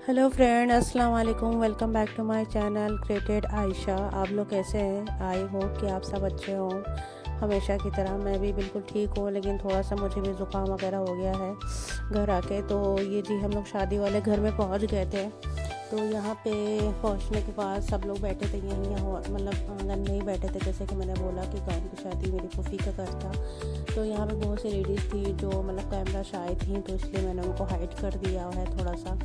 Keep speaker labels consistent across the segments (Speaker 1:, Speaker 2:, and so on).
Speaker 1: Hello friend, अस्सलाम वालेकुम। Welcome back to my channel created Ayesha. आप लोग कैसे हैं? आई होप कि आप सब अच्छे हों। हमेशा की तरह मैं भी बिल्कुल ठीक हूँ, लेकिन थोड़ा सा मुझे भी ज़ुकाम वगैरह हो गया है घर आके। तो ये जी हम लोग शादी वाले घर में पहुँच गए थे। तो यहाँ पे पहुँचने के बाद सब लोग बैठे थे यहीं, मतलब आंगन में ही बैठे थे। जैसे कि मैंने बोला कि गाँव की शादी मेरी फूफी का घर था, तो यहाँ पे बहुत सी लेडीज़ थी जो मतलब कैमरा शाय थी, तो इसलिए मैंने उनको हाइड कर दिया है थोड़ा सा।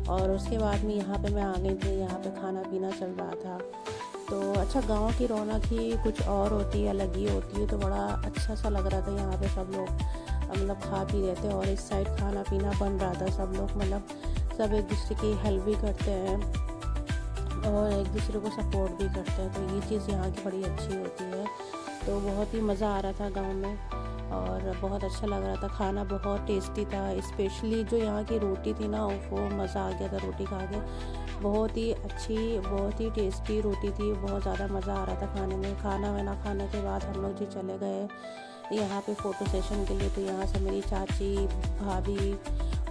Speaker 1: और उसके बाद में यहाँ पे मैं आ गई थी। यहाँ पे खाना पीना चल रहा था। तो अच्छा, गांव की रौनक ही कुछ और होती है, अलग ही होती है। तो बड़ा अच्छा सा लग रहा था। यहाँ पे सब लोग मतलब खा पी रहे थे और इस साइड खाना पीना बन रहा था। सब लोग मतलब सब एक दूसरे की हेल्प भी करते हैं और एक दूसरे को सपोर्ट भी करते हैं। तो ये चीज़ यहाँ की बड़ी अच्छी होती है। तो बहुत ही मज़ा आ रहा था गांव में और बहुत अच्छा लग रहा था। खाना बहुत टेस्टी था, स्पेशली जो यहाँ की रोटी थी ना, वो मज़ा आ गया था रोटी खा के। बहुत ही अच्छी, बहुत ही टेस्टी रोटी थी। बहुत ज़्यादा मज़ा आ रहा था खाने में। खाना वाना खाने के बाद हम लोग जी चले गए यहाँ पे फ़ोटो सेशन के लिए। तो यहाँ से मेरी चाची, भाभी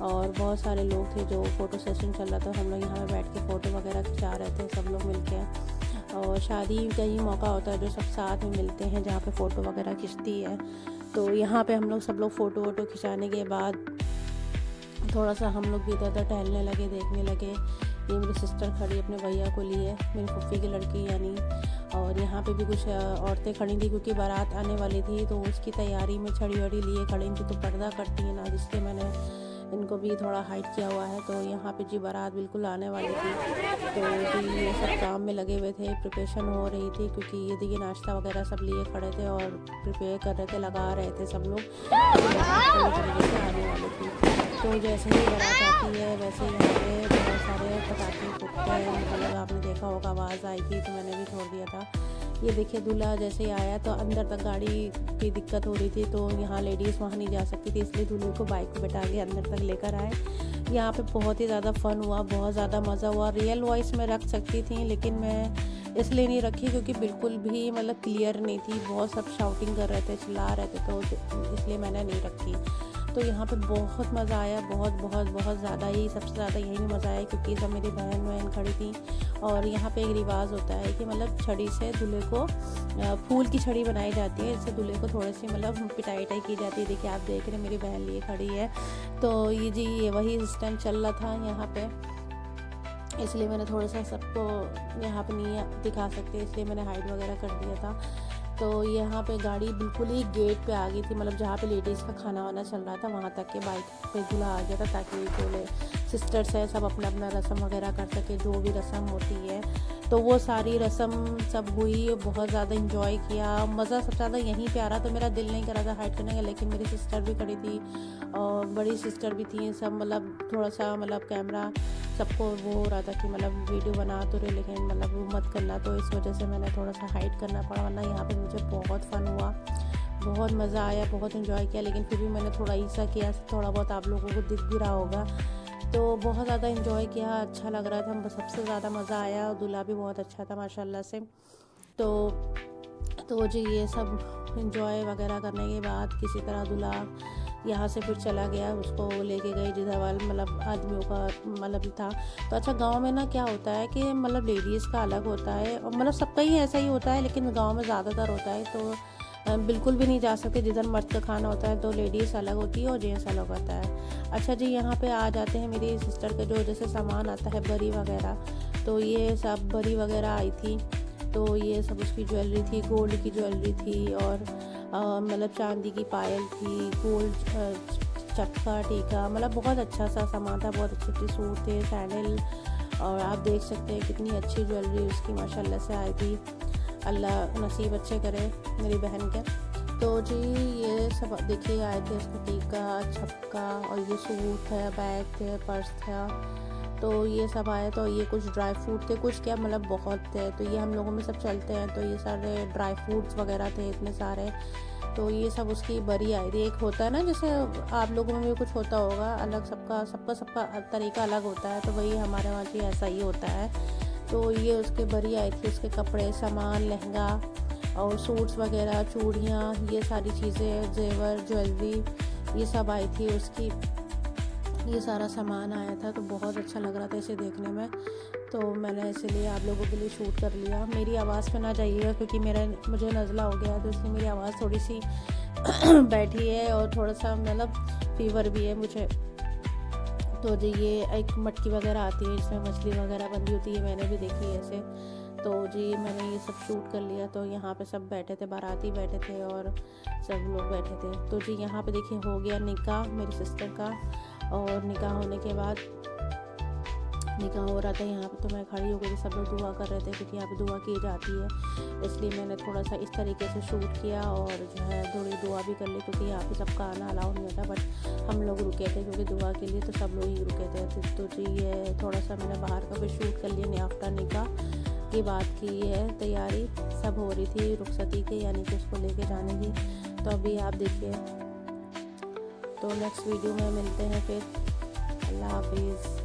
Speaker 1: और बहुत सारे लोग थे जो फ़ोटो सेशन चल रहा था। हम लोग यहाँ पे बैठ के फ़ोटो वगैरह खिंचा रहे थे सब लोग मिलके। और शादी का ही मौका होता है जो सब साथ में मिलते हैं, जहाँ पे फ़ोटो वगैरह खिंचती है। तो यहाँ पे हम लोग सब लोग फ़ोटो वोटो खिंचाने के बाद थोड़ा सा हम लोग भी इधर उधर टहलने लगे, देखने लगे। ये मेरी सिस्टर खड़ी अपने भैया को लिए, मेरी फूफी की लड़की यानी। और यहाँ पे भी कुछ औरतें खड़ी थी क्योंकि बारात आने वाली थी, तो उसकी तैयारी में छड़ी वड़ी लिए खड़ी थी। तो पर्दा करती है ना, जिसलिए मैंने इनको भी थोड़ा हाइड किया हुआ है। तो यहाँ पे जी बारात बिल्कुल आने वाली थी, तो जी ये सब काम में लगे हुए थे। प्रिपरेशन हो रही थी क्योंकि ये देखिए नाश्ता वगैरह सब लिए खड़े थे और प्रिपेयर कर रहे थे, लगा रहे थे सब लोग। तरीके से आने वाली थी। तो जैसे ही बारात आती है वैसे ही यहाँ पे बहुत सारे पटाखे फूटते हैं। मतलब आपने देखा होगा, आवाज़ आई थी तो मैंने भी छोड़ दिया था। ये देखिए दूल्हा जैसे ही आया तो अंदर तक गाड़ी की दिक्कत हो रही थी, तो यहाँ लेडीज़ वहाँ नहीं जा सकती थी, इसलिए दूल्हे को बाइक पे बैठा के अंदर तक लेकर आए। यहाँ पे बहुत ही ज़्यादा फ़न हुआ, बहुत ज़्यादा मज़ा हुआ। रियल वॉइस में रख सकती थी, लेकिन मैं इसलिए नहीं रखी क्योंकि बिल्कुल भी मतलब क्लियर नहीं थी। बहुत सब शाउटिंग कर रहे थे, चिल्ला रहे थे, तो इसलिए मैंने नहीं रखी। तो यहाँ पे बहुत मज़ा आया, बहुत बहुत बहुत ज़्यादा ही, सबसे ज़्यादा यही में मज़ा आया क्योंकि सब मेरी बहन वहन खड़ी थी। और यहाँ पे एक रिवाज होता है कि मतलब छड़ी से दूल्हे को फूल की छड़ी बनाई जाती है, इससे दूल्हे को थोड़ी सी मतलब पिटाई की जाती है। देखिए आप देख रहे हैं मेरी बहन लिए खड़ी है। तो ये जी ये वही सिस्टम चल रहा था यहाँ पे, इसलिए मैंने थोड़ा सा सबको यहाँ पे नहीं दिखा सकते, इसलिए मैंने हाइड वगैरह कर दिया था। तो यहाँ पे गाड़ी बिल्कुल ही गेट पे आ गई थी, मतलब जहाँ पे लेडीज़ का खाना वाना चल रहा था वहाँ तक के बाइक पे दूल्हा आ गया था, ताकि जो सिस्टर्स है सब अपना अपना रस्म वगैरह कर सके, जो भी रस्म होती है। तो वो सारी रस्म सब हुई, बहुत ज़्यादा इंजॉय किया। मज़ा सबसे ज़्यादा यहीं पे आ रहा। तो मेरा दिल नहीं कर रहा था हाइड करने का, लेकिन मेरी सिस्टर भी खड़ी थी और बड़ी सिस्टर भी थी। सब मतलब थोड़ा सा मतलब कैमरा सबको वो हो रहा था कि मतलब वीडियो बना तो रहे, लेकिन मतलब वो मत करना। तो इस वजह से मैंने थोड़ा सा हाइड करना पड़ा, वरना यहाँ पे मुझे बहुत फ़न हुआ, बहुत मज़ा आया, बहुत इन्जॉय किया। लेकिन फिर भी मैंने थोड़ा ईसा किया, थोड़ा बहुत आप लोगों को दिख भी रहा होगा। तो बहुत ज़्यादा इन्जॉय किया, अच्छा लग रहा था, सबसे ज़्यादा मज़ा आया। और दूल्हा भी बहुत अच्छा था माशाल्लाह से। तो जी ये सब इन्जॉय वगैरह करने के बाद किसी तरह दूल्हा यहाँ से फिर चला गया। उसको लेके गई जिधर वाले मतलब आदमियों का मतलब था। तो अच्छा, गांव में ना क्या होता है कि मतलब लेडीज़ का अलग होता है, और मतलब सबका ही ऐसा ही होता है, लेकिन गांव में ज़्यादातर होता है। तो बिल्कुल भी नहीं जा सकते जिधर मर्द का खाना होता है, तो लेडीज़ अलग होती है और जेंट्स अलग होता है। अच्छा जी, यहाँ पे आ जाते हैं मेरी सिस्टर के जो जैसे सामान आता है, बरी वगैरह। तो ये सब बरी वगैरह आई थी, तो ये सब उसकी ज्वेलरी थी, गोल्ड की ज्वेलरी थी और मतलब चांदी की पायल थी, गोल्ड चक्का टीका, मतलब बहुत अच्छा सा सामान था। बहुत अच्छे अच्छे सूट थे, सैंडल, और आप देख सकते हैं कितनी अच्छी ज्वेलरी उसकी माशाल्लाह से आई थी। अल्लाह नसीब अच्छे करे मेरी बहन के। तो जी ये सब देखिए आए थे, उसका टीका, छक्का, और ये सूट है, बैग थे, पर्स था। तो ये सब आए। तो ये कुछ ड्राई फ्रूट थे, कुछ क्या मतलब बहुत थे। तो ये हम लोगों में सब चलते हैं, तो ये सारे ड्राई फ्रूट्स वगैरह थे इतने सारे। तो ये सब उसकी बरी आई थी। एक होता है ना, जैसे आप लोगों में भी कुछ होता होगा अलग, सबका सबका सबका तरीका अलग होता है, तो वही हमारे वहाँ भी ऐसा ही होता है। तो ये उसके बरी आई थी, उसके कपड़े, सामान, लहंगा और सूट्स वगैरह, चूड़ियाँ, ये सारी चीज़ें, जेवर, ज्वेलरी, ये सब आई थी उसकी। ये सारा सामान आया था, तो बहुत अच्छा लग रहा था इसे देखने में, तो मैंने इसीलिए आप लोगों के लिए शूट कर लिया। मेरी आवाज़ पे ना जाइएगा क्योंकि मुझे नज़ला हो गया, तो इसलिए मेरी आवाज़ थोड़ी सी बैठी है और थोड़ा सा मतलब फीवर भी है मुझे। तो जी ये एक मटकी वगैरह आती है जिसमें मछली वगैरह बंधी होती है, मैंने भी देखी है ऐसे। तो जी मैंने ये सब शूट कर लिया। तो यहाँ पे सब बैठे थे, बाराती बैठे थे और सब लोग बैठे थे। तो जी यहाँ पे देखिए हो गया निकाह मेरी सिस्टर का, और निकाह होने के बाद निकाह हो रहा था यहाँ पे, तो मैं खड़ी हो गई, सब लोग दुआ कर रहे थे क्योंकि यहाँ पे दुआ की जाती है, इसलिए मैंने थोड़ा सा इस तरीके से शूट किया और जो है थोड़ी दुआ भी कर ली, क्योंकि यहाँ पे सबका आना अलाउ नहीं होता, बट हम लोग रुके थे क्योंकि दुआ के लिए, तो सब लोग ही रुके थे। तो जी ये थोड़ा सा मैंने बाहर का भी शूट कर लिया। आफ्टर निकाह की बात की है, तैयारी सब हो रही थी रुखसती की, यानी कि उसको लेके जाने की। तो अभी आप देखिए, तो नेक्स्ट वीडियो में मिलते हैं फिर। अल्लाह हाफिज़।